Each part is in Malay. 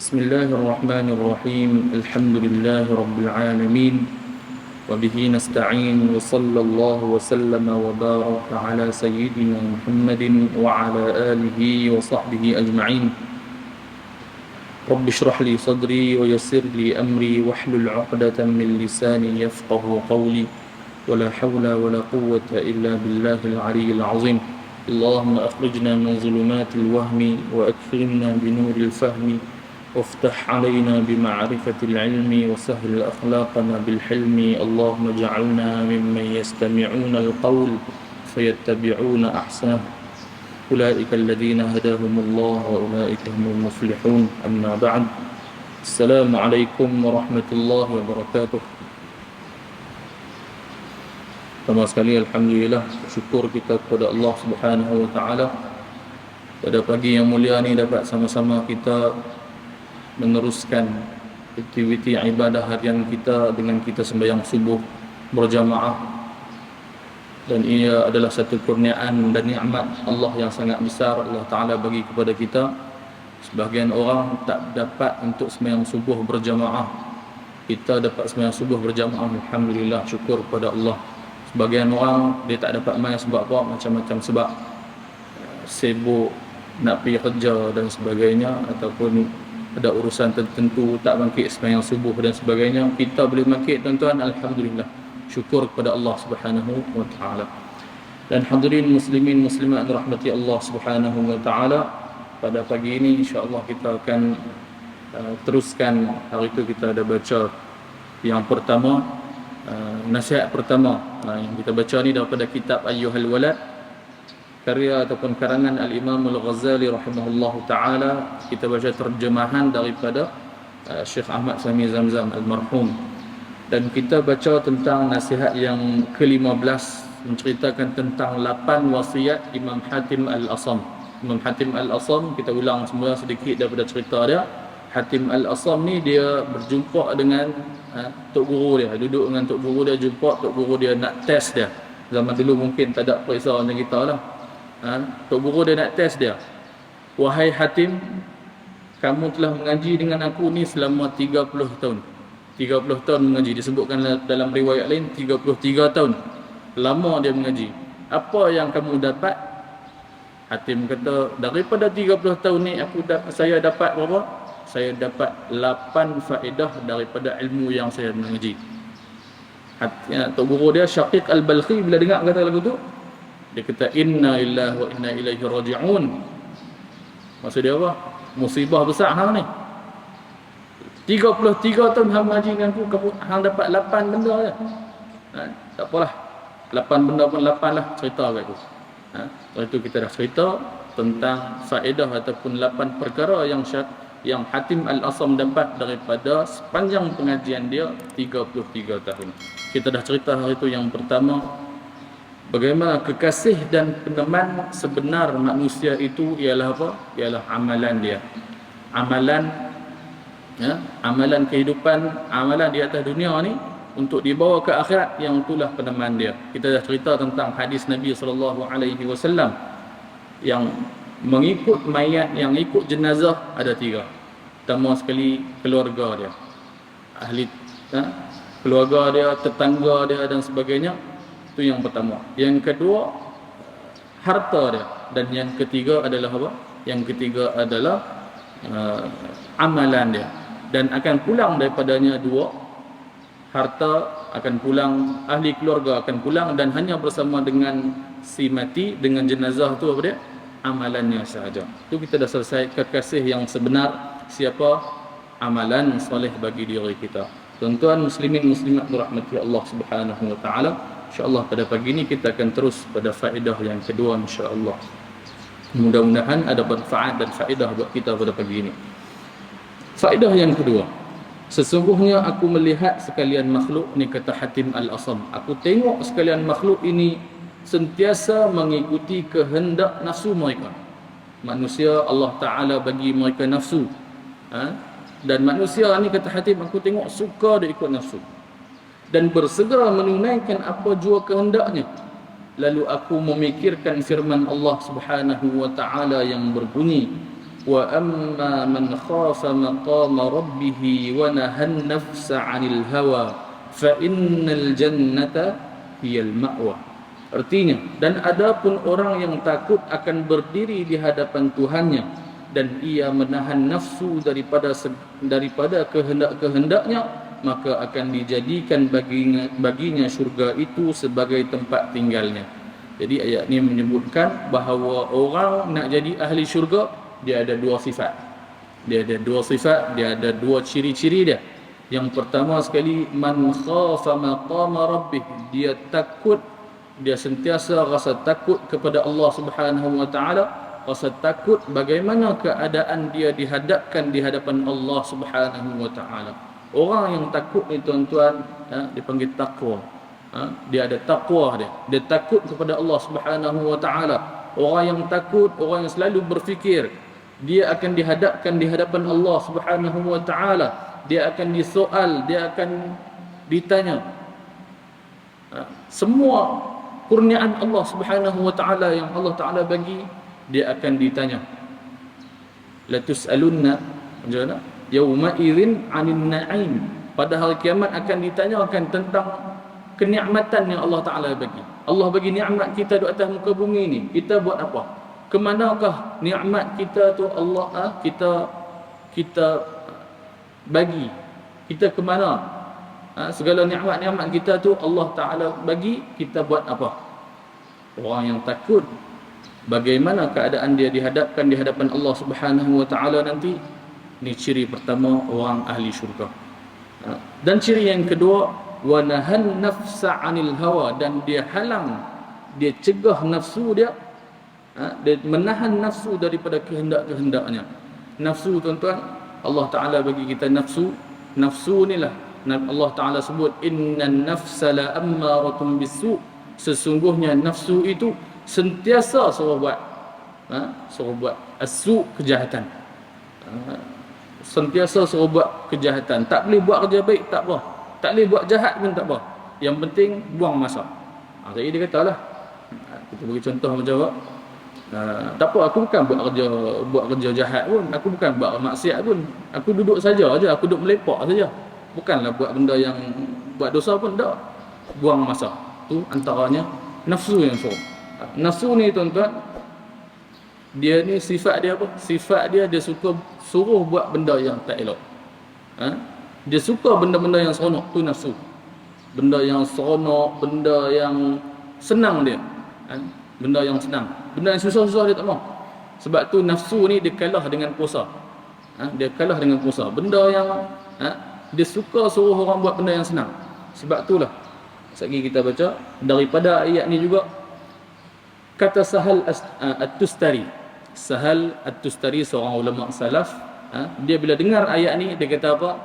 بسم الله الرحمن الرحيم الحمد لله رب العالمين وبه نستعين وصلى الله وسلم وبارك على سيدنا محمد وعلى آله وصحبه أجمعين رب اشرح لي صدري ويسر لي أمري واحلل عقدة من لساني يفقه قولي ولا حول ولا قوة إلا بالله العلي العظيم اللهم أخرجنا من ظلمات الوهم وأكرمنا بنور الفهم وافتح علينا بمعرفة العلم وسهل أخلاقنا بالحلم اللهم اجعلنا ممن يستمعون القول فيتبعون أحسنه أولئك الذين هداهم الله وأولئك هم المفلحون أما بعد السلام عليكم ورحمة الله وبركاته. Pertama sekali Alhamdulillah, syukur kita kepada Allah Subhanahu Wa Taala pada pagi yang mulia ni dapat sama-sama kita meneruskan aktiviti ibadah harian kita dengan kita sembahyang subuh berjamaah, dan ia adalah satu kurniaan dan nikmat Allah yang sangat besar Allah Ta'ala bagi kepada kita. Sebahagian orang tak dapat untuk sembahyang subuh berjamaah, kita dapat sembahyang subuh berjamaah, Alhamdulillah, syukur kepada Allah. Sebahagian orang dia tak dapat main sebab apa? Macam-macam sebab, sibuk nak pergi kerja dan sebagainya, ataupun ada urusan tertentu tak bangkit sembahyang subuh dan sebagainya. Kita boleh bangkit tuan-tuan, Alhamdulillah, syukur kepada Allah Subhanahu Wa Taala. Dan hadirin muslimin muslimat rahmati Allah Subhanahu Wa Taala, pada pagi ini insya-Allah kita akan teruskan. Hari itu kita ada baca yang pertama, nasihat pertama yang kita baca ni daripada kitab Ayyuhal Walad, karya ataupun karangan Al-Imam Al-Ghazali rahimahullahu ta'ala. Kita baca terjemahan daripada Syekh Ahmad Sami Zamzam Al-Marhum, dan kita baca tentang nasihat yang ke-15, menceritakan tentang 8 wasiat Imam Hatim Al-Asam. Imam Hatim Al-Asam, kita ulang semula sedikit daripada cerita dia. Hatim Al-Asam ni dia berjumpa dengan tok guru dia, duduk dengan tok guru dia, jumpa tok guru dia nak test dia. Zaman dulu mungkin tak ada periksa macam kita lah. Tok guru dia nak test dia. Wahai Hatim, kamu telah mengaji dengan aku ni selama 30 tahun. 30 tahun mengaji, disebutkan dalam riwayat lain 33 tahun. Lama dia mengaji. Apa yang kamu dapat? Hatim kata, daripada 30 tahun ni saya dapat berapa? Saya dapat 8 faedah daripada ilmu yang saya mengaji. Tok guru dia Syaqiq Al-Balkhi bila dengar kata lagu tu, dia kata inna lillahi wa inna ilaihi raji'un. Maksud dia apa? Musibah besar hang ni. 33 tahun hang mengaji dengan aku, kamu hang dapat 8 benda je. Tak apalah, 8 benda pun 8 lah, cerita kat aku. Lepas tu kita dah cerita tentang faedah ataupun 8 perkara yang Hatim Al-Asam dapat daripada sepanjang pengajian dia 33 tahun. Kita dah cerita hari itu yang pertama, bagaimana kekasih dan peneman sebenar manusia itu ialah apa? Ialah amalan dia. Amalan kehidupan, amalan di atas dunia ni untuk dibawa ke akhirat, yang itulah peneman dia. Kita dah cerita tentang hadis Nabi SAW yang mengikut mayat, yang ikut jenazah ada 3. Pertama sekali keluarga dia, ahli keluarga dia, tetangga dia dan sebagainya. Itu yang pertama. Yang kedua, harta dia. Dan yang ketiga adalah apa? Yang ketiga adalah amalan dia. Dan akan pulang daripadanya 2, harta akan pulang, ahli keluarga akan pulang, dan hanya bersama dengan si mati, dengan jenazah tu apa dia? Amalannya sahaja. Itu kita dah selesai. Kekasih yang sebenar siapa? Amalan soleh bagi diri kita. Tuan-tuan muslimin muslimat dirahmati Allah Subhanahu Wa Taala, insya-Allah pada pagi ini kita akan terus pada faedah yang kedua, insya-Allah. Mudah-mudahan ada manfaat dan faedah buat kita pada pagi ini. Faedah yang kedua, sesungguhnya aku melihat sekalian makhluk ni, kata Hatim Al-Asam, aku tengok sekalian makhluk ini sentiasa mengikuti kehendak nafsu mereka. Manusia Allah Ta'ala bagi mereka nafsu, dan manusia ni, kata Hatim, aku tengok suka dia ikut nafsu dan bersegera menunaikan apa jua kehendaknya. Lalu aku memikirkan firman Allah Subhanahu Wa Ta'ala yang berbunyi, wa amma man khafa maqama rabbih wa nahan nafsa 'anil hawa fa innal jannata hiyal ma'wa. Artinya, dan adapun orang yang takut akan berdiri di hadapan Tuhannya dan ia menahan nafsu daripada kehendak-kehendaknya, maka akan dijadikan baginya syurga itu sebagai tempat tinggalnya. Jadi ayat ini menyebutkan bahawa orang nak jadi ahli syurga, dia ada dua sifat. Dia ada dua ciri-ciri dia. Yang pertama sekali, man khafa maqama rabbih, dia takut, dia sentiasa rasa takut kepada Allah Subhanahu wa taala, rasa takut bagaimana keadaan dia dihadapkan di hadapan Allah Subhanahu wa taala. Orang yang takut ni tuan-tuan, dipanggil takwa. Dia ada takwa dia takut kepada Allah Subhanahu wa taala. Orang yang takut, orang yang selalu berfikir dia akan dihadapkan di hadapan Allah Subhanahu wa taala, dia akan disoal, dia akan ditanya. Semua kurniaan Allah Subhanahu wa taala yang Allah taala bagi, dia akan ditanya. La tus'alunna yauma idzin 'anil na'im. Pada hari kiamat akan ditanyakan tentang kenikmatan yang Allah taala bagi. Allah bagi nikmat kita di atas muka bumi ni, kita buat apa? Kemanakah nikmat kita tu Allah kita bagi? Kita ke mana? Segala nikmat-nikmat kita tu Allah taala bagi, kita buat apa? Orang yang takut bagaimana keadaan dia dihadapkan di hadapan Allah Subhanahu wa taala nanti, ni ciri pertama orang ahli syurga. Dan ciri yang kedua, wa nahan nafsa 'anil hawa, dan dia halang, dia cegah nafsu dia, dia menahan nafsu daripada kehendak-kehendaknya. Nafsu tuan-tuan, Allah taala bagi kita nafsu. Nafsu inilah Allah taala sebut innan nafsa la ammaratun bisu. Sesungguhnya nafsu itu sentiasa suruh buat as-su, kejahatan. Sentiasa suruh buat kejahatan. Tak boleh buat kerja baik, tak apa. Tak boleh buat jahat pun tak apa. Yang penting buang masa. Jadi dia katalah, kita bagi contoh macam apa? Tak apa, aku bukan buat kerja jahat pun, aku bukan buat maksiat pun. Aku duduk saja aja, aku duduk melepak saja. Bukanlah buat benda yang buat dosa pun, tak. Buang masa. Tu antaranya nafsu yang suruh. Nafsu ni tuan-tuan, dia ni sifat dia apa? Sifat dia suka suruh buat benda yang tak elok. Dia suka benda-benda yang seronok, tu nafsu. Benda yang seronok, benda yang senang dia. Benda yang senang. Benda yang susah-susah dia tak mau. Sebab tu nafsu ni dia kalah dengan puasa. Dia kalah dengan puasa. Benda yang dia suka suruh orang buat benda yang senang. Sebab itulah sekali kita baca daripada ayat ni juga, kata Sahal At-Tustari. Sahal At-Tustari, seorang ulama salaf, dia bila dengar ayat ni, dia kata apa?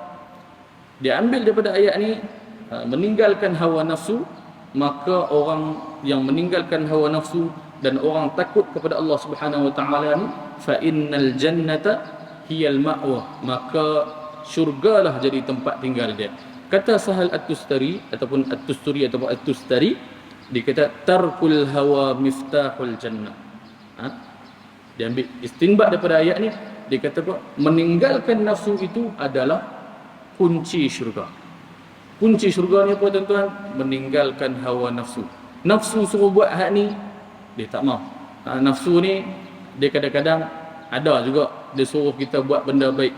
Dia ambil daripada ayat ni, meninggalkan hawa nafsu. Maka orang yang meninggalkan hawa nafsu dan orang takut kepada Allah Subhanahu wa taala ni, fa innal jannata hiyal ma'wa, maka syurgalah jadi tempat tinggal dia. Kata Sahal At-Tustari ataupun At-Tusturi ataupun At-Tustari, dia kata tarkul hawa miftahul jannah. Dia ambil istinbat daripada ayat ni, dia kata apa? Meninggalkan nafsu itu adalah kunci syurga. Kunci syurga ni apa tuan-tuan? Meninggalkan hawa nafsu. Nafsu suruh buat hak ni, dia tak mau. Nafsu ni dia kadang-kadang ada juga dia suruh kita buat benda baik.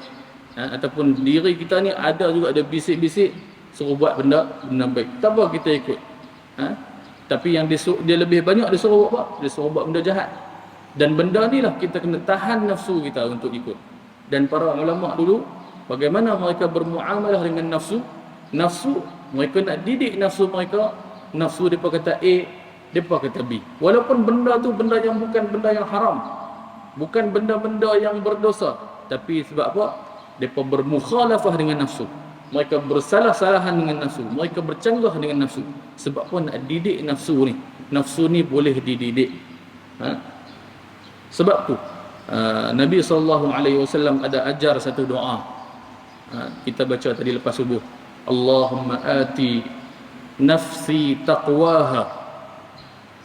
Ataupun diri kita ni ada juga dia bisik-bisik suruh buat benda baik. Tak apa kita ikut. Tapi yang dia lebih banyak dia suruh buat apa? Dia suruh buat benda jahat. Dan benda ni lah kita kena tahan nafsu kita untuk ikut. Dan para ulama dulu, bagaimana mereka bermuamalah dengan nafsu? Nafsu, mereka nak didik nafsu mereka. Nafsu mereka kata A, mereka kata B. Walaupun benda tu benda yang bukan benda yang haram, bukan benda-benda yang berdosa, tapi sebab apa? Mereka bermukhalafah dengan nafsu. Mereka bersalah-salahan dengan nafsu. Mereka bercanggah dengan nafsu. Sebab apa? Nak didik nafsu ni. Nafsu ni boleh dididik. Sebab tu Nabi SAW ada ajar satu doa. Kita baca tadi lepas subuh. Allahumma ati nafsi taqwaha.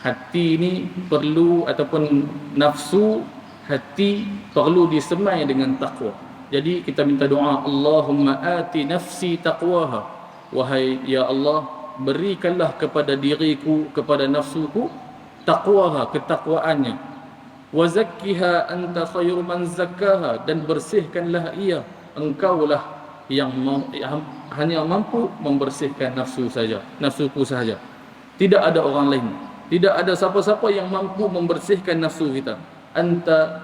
Hati ni perlu, ataupun nafsu, hati perlu disemai dengan takwa. Jadi kita minta doa, Allahumma ati nafsi taqwaha. Wahai ya Allah, berikanlah kepada diriku, kepada nafsuku taqwaha, ketakwaannya. Wa zakkiha anta khairu man zakkaha, dan bersihkanlah ia, engkaulah yang hanya mampu membersihkan nafsu saja, nafsuku saja. Tidak ada orang lain, tidak ada siapa-siapa yang mampu membersihkan nafsu kita. Anta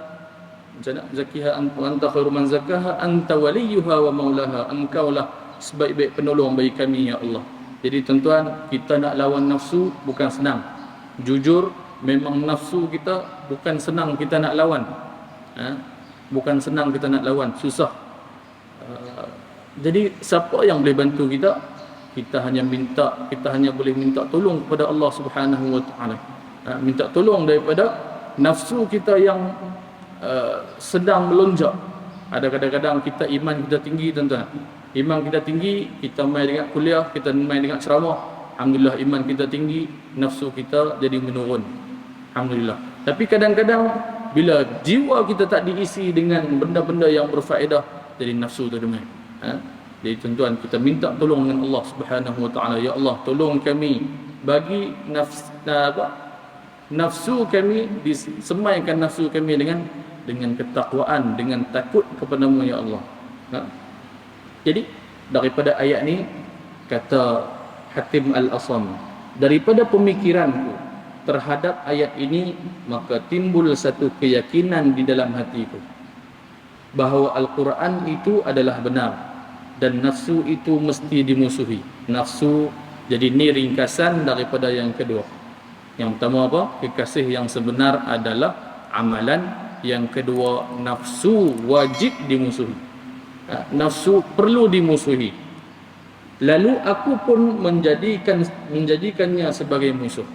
zakkiha anta khairu man zakkaha anta waliyuha wa maulaha, engkaulah sebaik-baik penolong bagi kami ya Allah. Jadi tuan-tuan, kita nak lawan nafsu bukan senang. Jujur, memang nafsu kita bukan senang kita nak lawan. Bukan senang kita nak lawan, susah. Jadi siapa yang boleh bantu kita? Kita hanya boleh minta tolong kepada Allah Subhanahu wa taala. Minta tolong daripada nafsu kita yang sedang melonjak. Ada kadang-kadang kita iman kita tinggi tuan-tuan. Iman kita tinggi, kita main dengan kuliah, kita main dengan ceramah. Alhamdulillah iman kita tinggi, nafsu kita jadi menurun. Alhamdulillah. Tapi kadang-kadang bila jiwa kita tak diisi dengan benda-benda yang berfaedah, jadi nafsu tu demai. Jadi tuan-tuan, kita minta tolong dengan Allah Subhanahu wa taala. Ya Allah, tolong kami bagi nafsu kami, disemaikan nafsu kami dengan ketakwaan, dengan takut kepada-Mu ya Allah. Jadi daripada ayat ni, kata Hatim Al-Asam, daripada pemikiranku terhadap ayat ini, maka timbul satu keyakinan di dalam hatiku bahawa Al-Quran itu adalah benar dan nafsu itu mesti dimusuhi. Nafsu, jadi ni ringkasan daripada yang kedua. Yang pertama apa? Kekasih yang sebenar adalah amalan. Yang kedua, nafsu wajib dimusuhi. Nafsu perlu dimusuhi. Lalu aku pun menjadikannya sebagai musuh.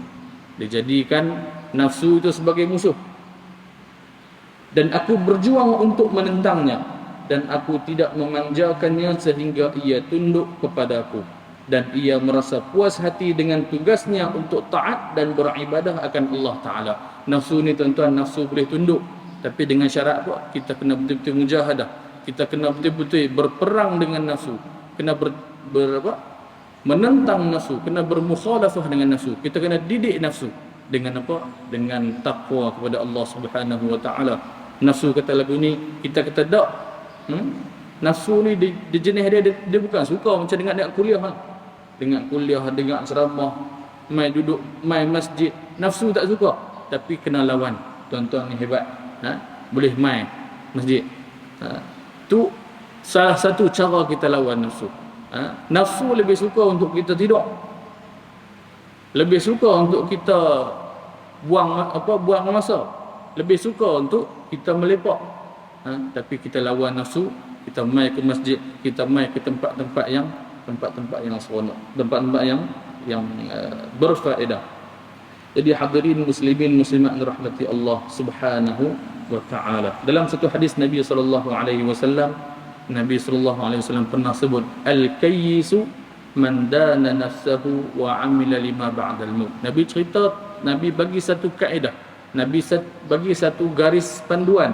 Dijadikan nafsu itu sebagai musuh. Dan aku berjuang untuk menentangnya, dan aku tidak memanjakannya sehingga ia tunduk kepadaku, dan ia merasa puas hati dengan tugasnya untuk taat dan beribadah akan Allah Ta'ala. Nafsu ni tuan-tuan, nafsu boleh tunduk, tapi dengan syarat apa? Kita kena betul-betul mujahadah. Kita kena betul-betul berperang dengan nafsu. Kena menentang nafsu, kena bermukhalafah dengan nafsu. Kita kena didik nafsu dengan apa? Dengan takwa kepada Allah Subhanahu wa taala. Nafsu kata lagu ni, kita kata tak. Nafsu ni di jenis dia bukan suka macam dengar kuliah. Dengar kuliah, dengar ceramah, mai duduk, mai masjid. Nafsu tak suka, tapi kena lawan. Tuan-tuan ni hebat. Boleh mai masjid. Tu salah satu cara kita lawan nafsu. Nafsu lebih suka untuk kita tidur, lebih suka untuk kita buang masa, lebih suka untuk kita melepak. Tapi kita lawan nafsu, kita mai ke masjid, kita mai ke tempat-tempat yang seronok, tempat-tempat yang berfaedah. Jadi hadirin muslimin muslimat rahmati Allah Subhanahu wa taala. Dalam satu hadis Nabi sallallahu alaihi wasallam, Nabi sallallahu alaihi wasallam pernah sebut, al-kayyisu man dana nafsahu wa amila lima ba'dal maut. Nabi cerita, Nabi bagi satu kaedah, Nabi bagi satu garis panduan.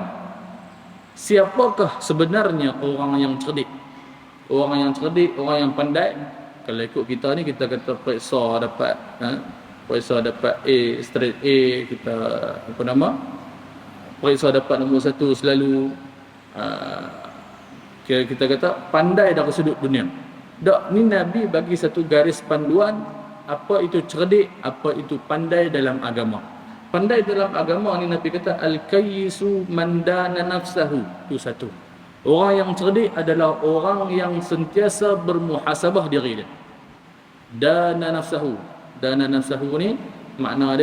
Siapakah sebenarnya orang yang cerdik? Orang yang cerdik, orang yang pandai. Kalau ikut kita ni, kita kata periksa dapat A, straight A, kita periksa dapat nombor 1 selalu. Kita kata pandai dari sudut dunia. Tak, ni Nabi bagi satu garis panduan, apa itu cerdik, apa itu pandai dalam agama. Pandai dalam agama ni Nabi kata al-kayyisu man dana nafsahu. Itu satu. Orang yang cerdik adalah orang yang sentiasa bermuhasabah diri dia. Dana nafsahu. Dana nafsahu ni makna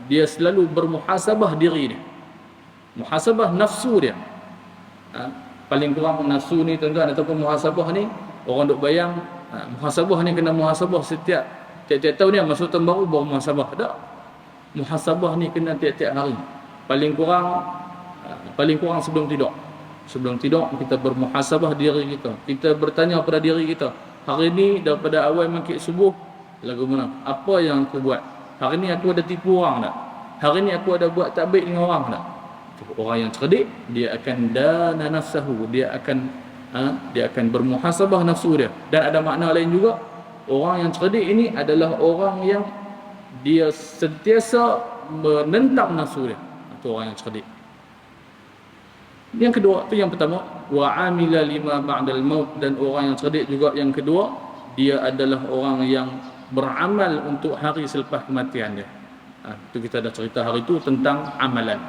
dia selalu bermuhasabah diri dia. Muhasabah nafsu dia. Paling kurang nafsu ni tuan-tuan, ataupun muhasabah ni, orang duk bayang muhasabah ni kena muhasabah tiap-tiap tahun ni, masuk tahun baru muhasabah. Tak. Muhasabah ni kena tiap-tiap hari. Paling kurang sebelum tidur. Sebelum tidur kita bermuhasabah diri kita. Kita bertanya pada diri kita, hari ni daripada awal maghrib subuh lagu mana? Apa yang aku buat? Hari ni aku ada tipu orang tak? Hari ni aku ada buat tak baik dengan orang tak? Orang yang cerdik dia akan dana nafsahu, dia akan bermuhasabah nafsu dia. Dan ada makna lain juga, orang yang cerdik ini adalah orang yang dia sentiasa menentang nafsu dia. Itu orang yang cerdik. Yang kedua, itu yang pertama, wa amila lima ba'dal maut. Dan orang yang cerdik juga yang kedua, dia adalah orang yang beramal untuk hari selepas kematian dia. Itu kita dah cerita hari itu tentang amalan.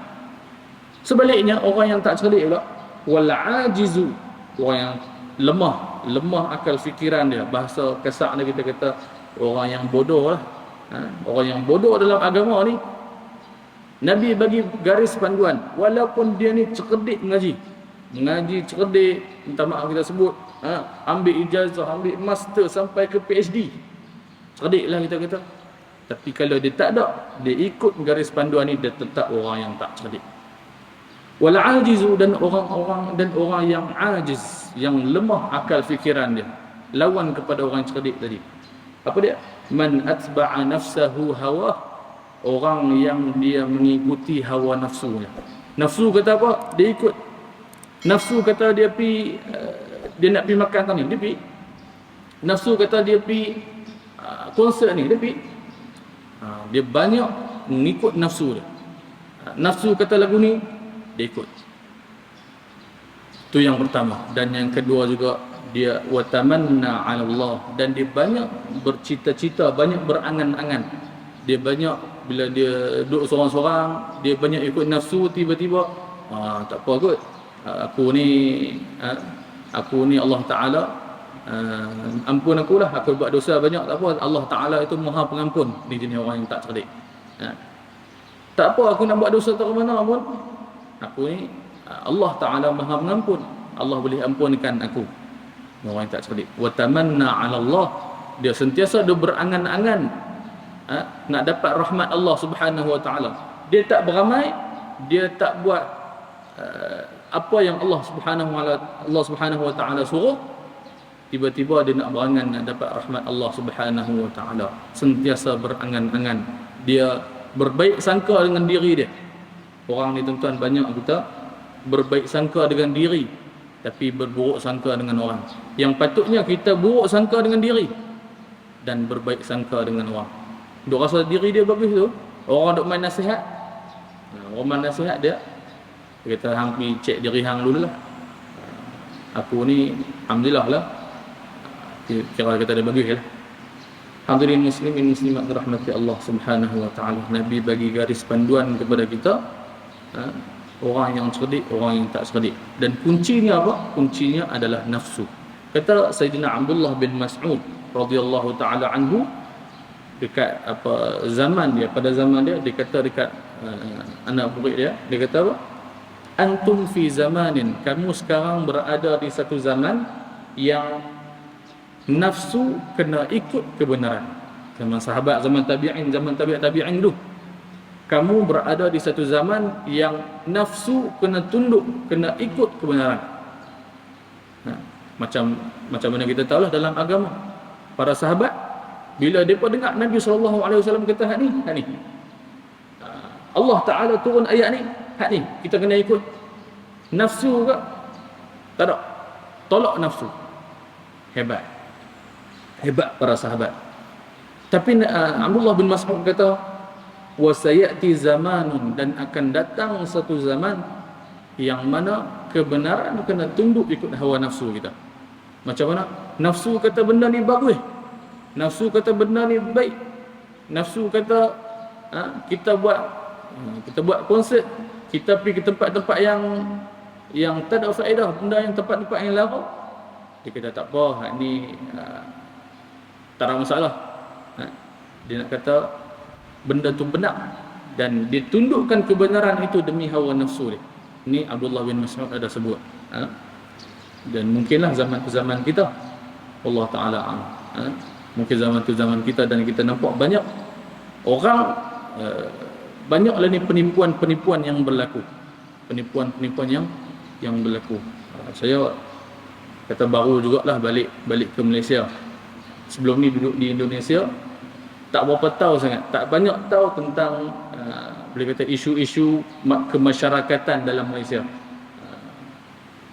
Sebaliknya, orang yang tak cerdik pula, wal ajizu, orang yang lemah akal fikiran dia. Bahasa kasarnya kita kata orang yang bodoh lah. Orang yang bodoh dalam agama ni, Nabi bagi garis panduan, walaupun dia ni cerdik mengaji cerdik, minta maaf kita sebut, ambil ijazah, ambil master sampai ke PhD, cerdik lah kita kata. Tapi kalau dia tak ada, dia ikut garis panduan ni, dia tetap orang yang tak cerdik. Wal ajizu, dan orang yang ajiz, yang lemah akal fikiran dia, lawan kepada orang cerdik tadi. Apa dia? Man atba'a nafsahu hawah, orang yang dia mengikuti hawa nafsunya. Nafsu kata apa? Dia ikut. Nafsu kata dia nak pergi makan tadi, dia pergi. Nafsu kata dia pergi konsert ni, dia pergi. Dia banyak mengikut nafsu dia. Nafsu kata lagu ni, dia ikut. Itu yang pertama. Dan yang kedua juga, dia watamanna 'ala Allah, dan dia banyak bercita-cita, banyak berangan-angan. Dia banyak, bila dia duduk seorang-seorang, dia banyak ikut nafsu, tiba-tiba tak apa kot, aku ni Allah Ta'ala ampun akulah, aku buat dosa banyak, tak apa, Allah Ta'ala itu Maha Pengampun. Ni jenis orang yang tak cerdik. Tak apa, aku nak buat dosa tak ke mana pun, aku ni Allah Ta'ala Maha Pengampun, Allah boleh ampunkan aku. Orang yang tak cerdik. Wa tamanna 'ala Allah, dia sentiasa dia berangan-angan nak dapat rahmat Allah Subhanahu wa taala. Dia tak beramai, dia tak buat apa yang Allah Subhanahu wa taala suruh, tiba-tiba dia nak berangan nak dapat rahmat Allah Subhanahu wa taala. Sentiasa berangan-angan, dia berbaik sangka dengan diri dia. Orang ni tuan-tuan, banyak kita berbaik sangka dengan diri tapi berburuk sangka dengan orang. Yang patutnya kita buruk sangka dengan diri dan berbaik sangka dengan orang. Duk rasa diri dia bagus tu, orang duk main nasihat, orang main nasihat dia kata, hang pergi cek diri hang dulu lah. Aku ni alhamdulillah lah, kira kata dia bagus lah. Hadirin muslimin muslimat rahmati Allah Subhanahu wa taala. Nabi bagi garis panduan kepada kita, orang yang cerdik, orang yang tak cerdik. Dan kuncinya apa? Kuncinya adalah nafsu. Kata Sayyidina Abdullah bin Mas'ud radhiyallahu taala anhu, dekat zaman dia, pada zaman dia kata dekat anak murid dia kata apa? Antum fi zamanin, kamu sekarang berada di satu zaman yang nafsu kena ikut kebenaran. Zaman sahabat, zaman tabi'in, zaman tabi'in dulu, kamu berada di satu zaman yang nafsu kena tunduk, kena ikut kebenaran. Macam mana kita tahulah dalam agama, para sahabat bila mereka dengar Nabi SAW kata hak ni, Allah Ta'ala turun ayat ni, hak ni kita kena ikut. Nafsu ke? Tak ada. Tolak nafsu. Hebat para sahabat. Tapi Abdullah bin Mas'ud kata, wa sayati zamanun, dan akan datang satu zaman yang mana kebenaran kena tunduk ikut hawa nafsu kita. Macam mana? Nafsu kata benda ni bagus, nafsu kata benda ni baik, nafsu kata kita buat konsert, kita pergi ke tempat-tempat yang tak ada faedah, benda yang tempat-tempat yang lara. Dia kata tak apa, hak ni tak ada masalah. Dia nak kata benda tu benar dan dia tundukkan kebenaran itu demi hawa nafsu dia. Ni Abdullah bin Mas'ud ada sebut. Dan mungkinlah zaman kita, Allah Ta'ala mungkin zaman kita, dan kita nampak banyak orang, banyaklah ni penipuan yang berlaku. Penipuan yang berlaku. Saya kata baru jugalah balik ke Malaysia. Sebelum ni duduk di Indonesia, tak berapa tahu sangat, tak banyak tahu tentang boleh kata isu-isu kemasyarakatan dalam Malaysia.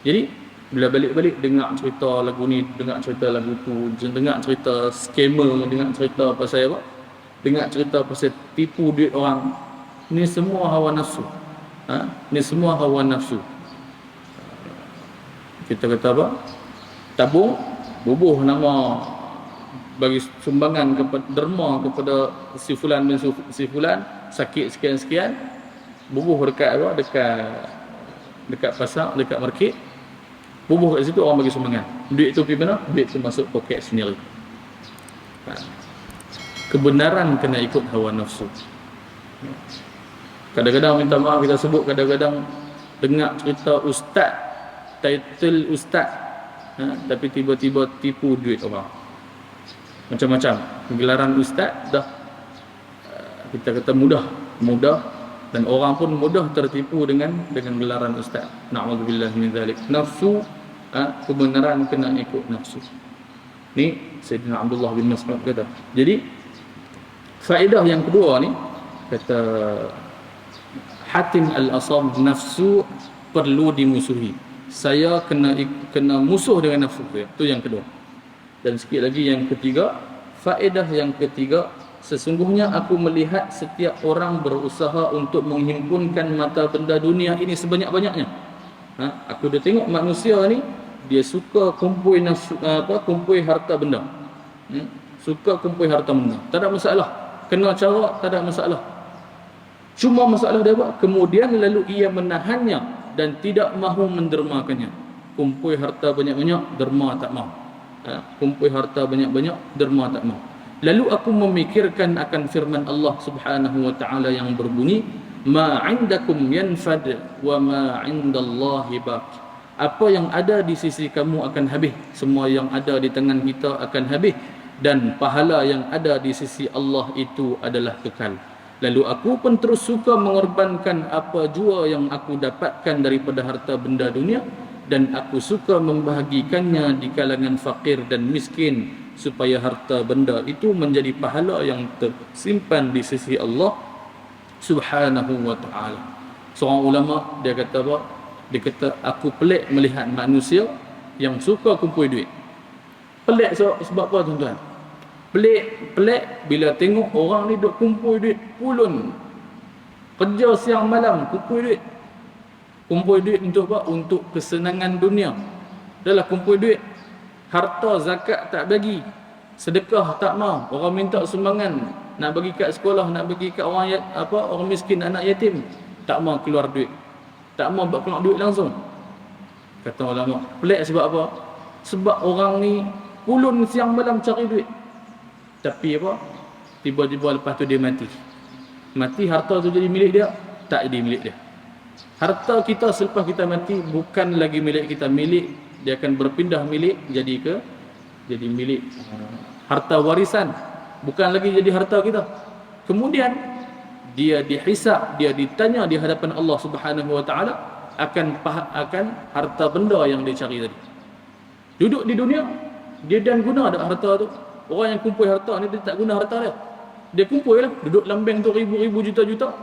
Jadi bila balik-balik dengar cerita lagu ni, dengar cerita lagu tu, dengar cerita scammer, dengar cerita pasal apa, dengar cerita pasal tipu duit orang, ni semua hawa nafsu. Ni semua hawa nafsu. Kita kata apa, tabung bubuh nama, bagi sumbangan kepada derma kepada si fulan bin si fulan, sakit sekian-sekian, bubuh dekat apa, dekat pasar, dekat market, bubuh kat situ, orang bagi sumbangan. Duit tu pergi mana? Duit tu masuk poket sendiri. Kebenaran kena ikut hawa nafsu. Kadang-kadang minta maaf kita sebut, kadang-kadang dengar cerita ustaz, title ustaz, tapi tiba-tiba tipu duit orang. Macam-macam gelaran ustaz dah, kita kata mudah, dan orang pun mudah tertipu dengan gelaran ustaz. Na'udzubillah min zalik. Nafsu, kebenaran kena ikut nafsu. Ni Sayyidina Abdullah bin Mas'ud kata. Jadi faedah yang kedua ni, kata Hatim Al-Asam, nafsu perlu dimusuhi. Saya kena musuh dengan nafsu tu. Itu yang kedua. Dan sikit lagi yang ketiga, faedah yang ketiga, sesungguhnya aku melihat setiap orang berusaha untuk menghimpunkan mata benda dunia ini sebanyak-banyaknya. Aku dah tengok manusia ni, dia suka kumpul harta benda. Suka kumpul harta benda. Tak ada masalah. Kena cara, tak ada masalah. Cuma masalah dia apa? Kemudian lalu ia menahannya dan tidak mahu mendermakannya. Kumpul harta banyak-banyak, derma tak mahu. Kumpul harta banyak-banyak, derma tak mahu. Lalu aku memikirkan akan firman Allah Subhanahu wa taala yang berbunyi, ma 'indakum yanfad wa ma 'indallahi baqi. Apa yang ada di sisi kamu akan habis, semua yang ada di tangan kita akan habis, dan pahala yang ada di sisi Allah itu adalah kekal. Lalu aku pun terus suka mengorbankan apa jua yang aku dapatkan daripada harta benda dunia, dan aku suka membahagikannya di kalangan fakir dan miskin, supaya harta benda itu menjadi pahala yang tersimpan di sisi Allah Subhanahu wa ta'ala. Seorang ulama dia kata apa? Dia kata, aku pelik melihat manusia yang suka kumpul duit. Pelik sebab apa tuan-tuan? Pelik bila tengok orang ni duk kumpul duit pulun, kerja siang malam kumpul duit. Kumpul duit untuk apa? Untuk kesenangan dunia. Adalah kumpul duit, harta zakat tak bagi, sedekah tak mau, orang minta sumbangan, nak bagi kat sekolah, nak bagi kat orang miskin, anak yatim, tak mau keluar duit, tak mau keluar duit langsung. Kata ulama, pelik sebab apa? Sebab orang ni pulun siang malam cari duit, tapi apa? Tiba-tiba lepas tu dia mati, harta tu jadi milik dia? Tak jadi milik dia. Harta kita selepas kita mati bukan lagi milik kita, dia akan berpindah milik jadi milik harta warisan, bukan lagi jadi harta kita. Kemudian dia dihisab, dia ditanya di hadapan Allah Subhanahu wa taala akan harta benda yang dia cari tadi. Duduk di dunia, dia dan guna tak harta tu? Orang yang kumpul harta ni, dia tak guna harta dia. Dia kumpul lah, duduk lambeng tu ribu-ribu juta-juta.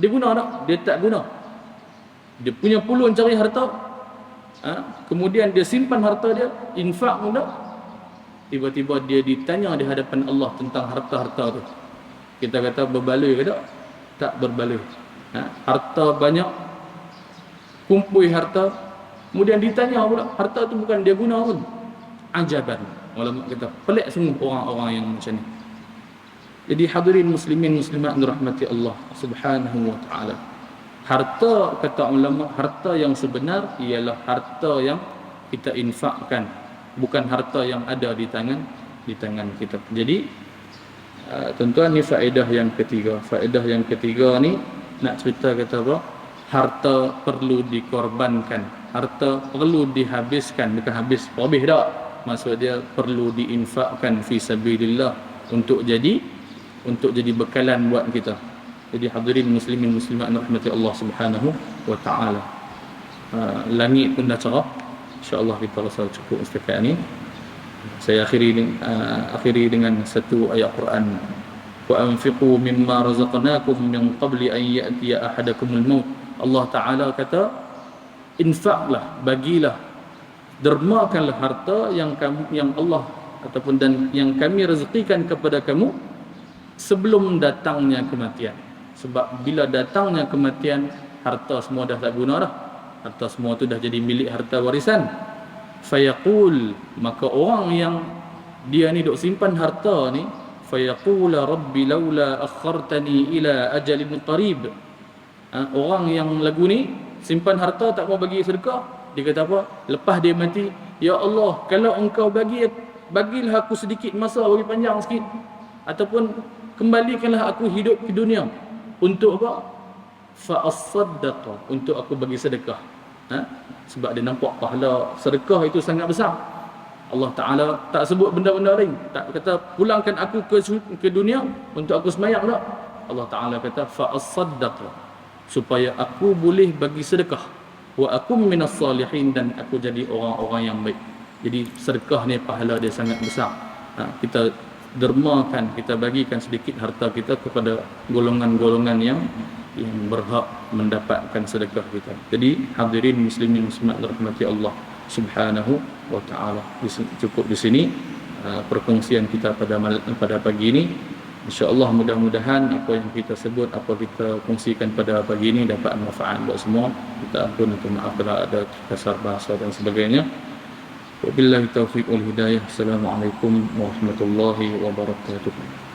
Dia guna tak? Dia tak guna. Dia punya pulun cari harta, kemudian dia simpan harta dia, infak pun tak. Tiba-tiba dia ditanya di hadapan Allah tentang harta-harta tu. Kita kata berbaloi ke tak? Tak berbaloi. Harta banyak, kumpul harta, kemudian ditanya pula, harta tu bukan dia guna pun. Ajaban. Ulama kata, pelik sungguh orang-orang yang macam ni. Jadi hadirin muslimin muslimat dirahmati Allah Subhanahu wa taala. Harta, kata ulama, harta yang sebenar ialah harta yang kita infakkan, bukan harta yang ada di tangan kita. Jadi tuan-tuan, ni faedah yang ketiga. Faedah yang ketiga ni nak cerita kata apa? Harta perlu dikorbankan, harta perlu dihabiskan, bukan habis tak. Maksud dia perlu diinfakkan fi sabilillah, untuk jadi bekalan buat kita. Jadi hadirin muslimin muslimat rahmati Allah Subhanahu wa taala. Langit pun dah cerah. Insya-Allah kita rasa cukup setakat ni. Saya akhiri dengan satu ayat Quran wa anfiqu mimma razaqnakum min qabli an ya'tiya ahadakumul maut. Allah Taala kata, infaklah, bagilah, dermakanlah harta yang Allah ataupun dan yang kami rezekikan kepada kamu sebelum datangnya kematian. Sebab bila datangnya kematian, harta semua dah tak guna dah. Harta semua tu dah jadi milik harta warisan. Fayaqul, maka orang yang dia ni duk simpan harta ni, fayaqula rabbi laula akhartani ila ajalin qarib. Orang yang lagu ni simpan harta tak mau bagi sedekah, dia kata apa? Lepas dia mati, ya Allah, kalau engkau bagilah aku sedikit masa, bagi panjang sikit, ataupun kembalikanlah aku hidup ke dunia. Untuk apa? Fa as-saddaqa, untuk aku bagi sedekah. Sebab dia nampak pahala sedekah itu sangat besar. Allah Ta'ala tak sebut benda-benda lain, tak kata pulangkan aku ke dunia untuk aku semayang, tak. Allah Ta'ala kata fa as-saddaqa, supaya aku boleh bagi sedekah, wa aku minas salihin, dan aku jadi orang-orang yang baik. Jadi sedekah ni pahala dia sangat besar. Kita dermakan, kita bagikan sedikit harta kita kepada golongan-golongan yang berhak mendapatkan sedekah kita. Jadi hadirin muslimin muslimat rahmati Allah Subhanahu wa taala. Cukup di sini perkongsian kita pada pagi ini. Insya-Allah mudah-mudahan apa yang kita sebut, apa kita kongsikan pada pagi ini dapat manfaat buat semua. Kita ampun atau maaf bila ada kasar bahasa dan sebagainya. Wabillahi taufiq wal hidayah. Assalamualaikum warahmatullahi wabarakatuh.